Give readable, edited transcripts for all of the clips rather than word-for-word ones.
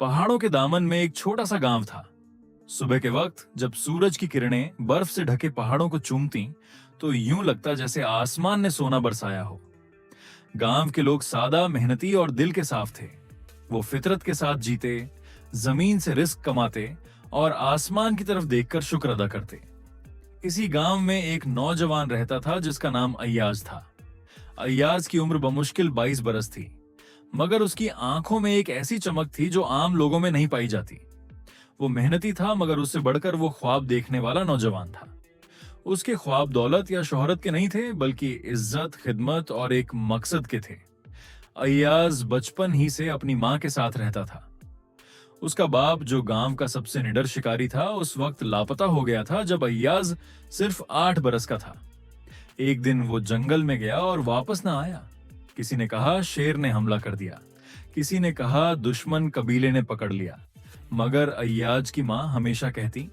पहाड़ों के दामन में एक छोटा सा गांव था। सुबह के वक्त जब सूरज की किरणें बर्फ से ढके पहाड़ों को चूमती तो यूं लगता जैसे आसमान ने सोना बरसाया हो। गांव के लोग सादा, मेहनती और दिल के साफ थे। वो फितरत के साथ जीते, जमीन से रिस्क कमाते और आसमान की तरफ देखकर शुक्र अदा करते। इसी गांव में एक नौजवान रहता था जिसका नाम अय्याज था। अय्याज की उम्र बमुश्किल 22 बरस थी, मगर उसकी आंखों में एक ऐसी चमक थी जो आम लोगों में नहीं पाई जाती। वो मेहनती था, मगर उससे बढ़कर वो ख्वाब देखने वाला नौजवान था। उसके ख्वाब दौलत या शोहरत के नहीं थे, बल्कि इज्जत, खिदमत और एक मकसद के थे। अय्याज बचपन ही से अपनी मां के साथ रहता था। उसका बाप, जो गांव का सबसे निडर शिकारी था, उस वक्त लापता हो गया था जब अय्याज सिर्फ 8 बरस का था। एक दिन वो जंगल में गया और वापस ना आया। किसी ने कहा शेर ने हमला कर दिया, किसी ने कहा दुश्मन कबीले ने पकड़ लिया, मगर अय्याज की मां हमेशा कहती,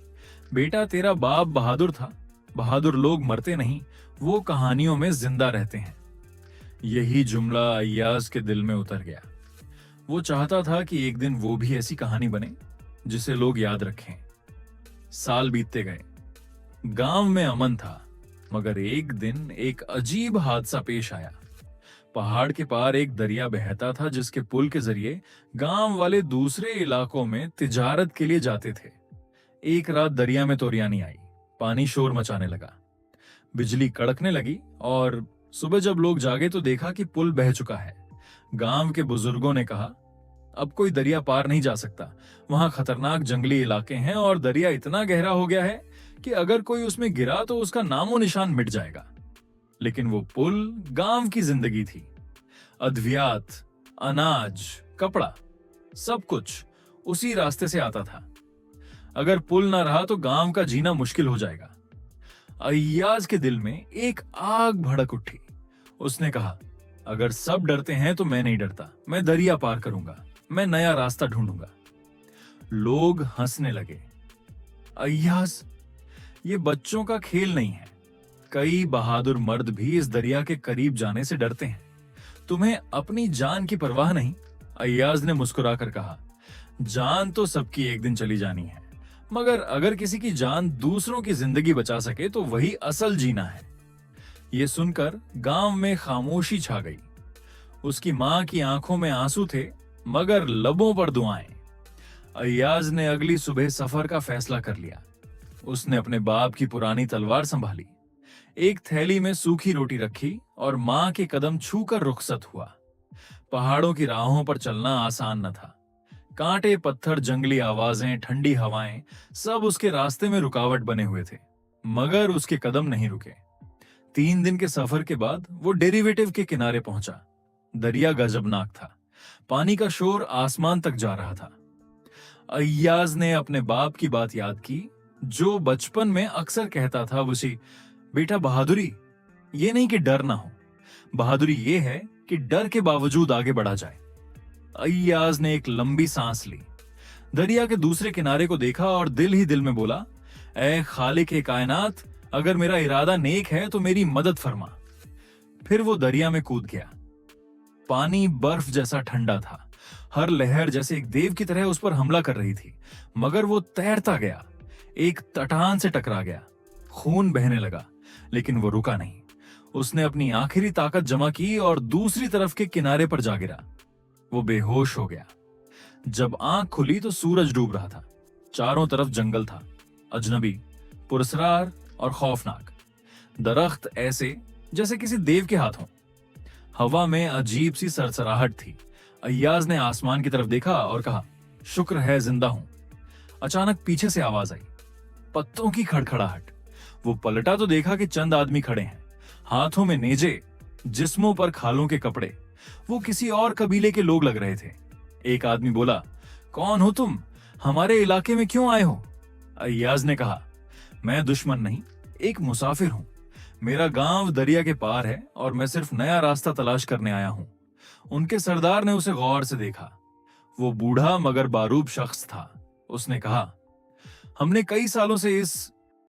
बेटा तेरा बाप बहादुर था। बहादुर लोग मरते नहीं, वो कहानियों में जिंदा रहते हैं। यही जुमला अय्याज के दिल में उतर गया। वो चाहता था कि एक दिन वो भी ऐसी कहानी बने जिसे लोग याद रखें। साल बीतते गए। गांव में अमन था, मगर एक दिन एक अजीब हादसा पेश आया। पहाड़ के पार एक दरिया बहता था जिसके पुल के जरिए गांव वाले दूसरे इलाकों में तिजारत के लिए जाते थे। एक रात दरिया में तोरियानी आई, पानी शोर मचाने लगा, बिजली कड़कने लगी और सुबह जब लोग जागे तो देखा कि पुल बह चुका है। गांव के बुजुर्गों ने कहा, अब कोई दरिया पार नहीं जा सकता, वहां खतरनाक जंगली इलाके हैं और दरिया इतना गहरा हो गया है कि अगर कोई उसमें गिरा तो उसका नामो निशान मिट जाएगा। लेकिन वो पुल गांव की जिंदगी थी। अद्वियात, अनाज, कपड़ा, सब कुछ उसी रास्ते से आता था। अगर पुल ना रहा तो गांव का जीना मुश्किल हो जाएगा। अय्याज के दिल में एक आग भड़क उठी। उसने कहा, अगर सब डरते हैं तो मैं नहीं डरता, मैं दरिया पार करूंगा, मैं नया रास्ता ढूंढूंगा। लोग हंसने लगे। अय्याज, ये बच्चों का खेल नहीं है। कई बहादुर मर्द भी इस दरिया के करीब जाने से डरते हैं। तुम्हें अपनी जान की परवाह नहीं? अय्याज ने मुस्कुराकर कहा, जान तो सबकी एक दिन चली जानी है, मगर अगर किसी की जान दूसरों की जिंदगी बचा सके तो वही असल जीना है। ये सुनकर गांव में खामोशी छा गई। उसकी मां की आंखों में आंसू थे, मगर लबों पर दुआएं। अय्याज ने अगली सुबह सफर का फैसला कर लिया। उसने अपने बाप की पुरानी तलवार संभाली, एक थैली में सूखी रोटी रखी और मां के कदम छूकर रुखसत हुआ। पहाड़ों की राहों पर चलना आसान न था। कांटे, पत्थर, जंगली आवाजें, ठंडी हवाएं, सब उसके रास्ते में रुकावट बने हुए थे, मगर उसके कदम नहीं रुके। 3 दिन के सफर के बाद वो डेरिवेटिव के किनारे पहुंचा। दरिया गजबनाक था, पानी का शोर आसमान तक जा रहा था। अय्याज ने अपने बाप की बात याद की, जो बचपन में अक्सर कहता था उसी, बेटा बहादुरी ये नहीं कि डर ना हो, बहादुरी ये है कि डर के बावजूद आगे बढ़ा जाए। अय्याज ने एक लंबी सांस ली, दरिया के दूसरे किनारे को देखा और दिल ही दिल में बोला, ऐ खालिक ए कायनात, अगर मेरा इरादा नेक है तो मेरी मदद फरमा। फिर वो दरिया में कूद गया। पानी बर्फ जैसा ठंडा था, हर लहर जैसे एक देव की तरह उस पर हमला कर रही थी, मगर वो तैरता गया, एक चट्टान से टकरा गया। खून बहने लगा, लेकिन वो रुका नहीं। उसने अपनी आखिरी ताकत जमा की और दूसरी तरफ के किनारे पर जा गिरा। वो बेहोश हो गया। जब आंख खुली तो सूरज डूब रहा था। चारों तरफ जंगल था, अजनबी, पुरस्रार और खौफनाक। दरख्त ऐसे जैसे किसी देव के हाथ हों। हवा में अजीब सी सरसराहट थी। अय्याज ने आसमान की तरफ देखा और कहा, शुक्र है जिंदा हूं। अचानक पीछे से आवाज आई, पत्तों की खड़खड़ाहट। वो पलटा तो देखा कि चंद आदमी खड़े हैं, हाथों में नेजे, जिस्मों पर खालों के कपड़े। वो किसी और कबीले के लोग लग रहे थे। एक आदमी बोला, कौन हो तुम? हमारे इलाके में क्यों आए हो? अय्याज ने कहा, मैं दुश्मन नहीं, एक मुसाफिर हूं। मेरा गांव दरिया के पार है और मैं सिर्फ नया रास्ता तलाश करने आया हूं। उनके सरदार ने उसे गौर से देखा। वो बूढ़ा मगर बारूद शख्स था। उसने कहा, हमने कई सालों से इस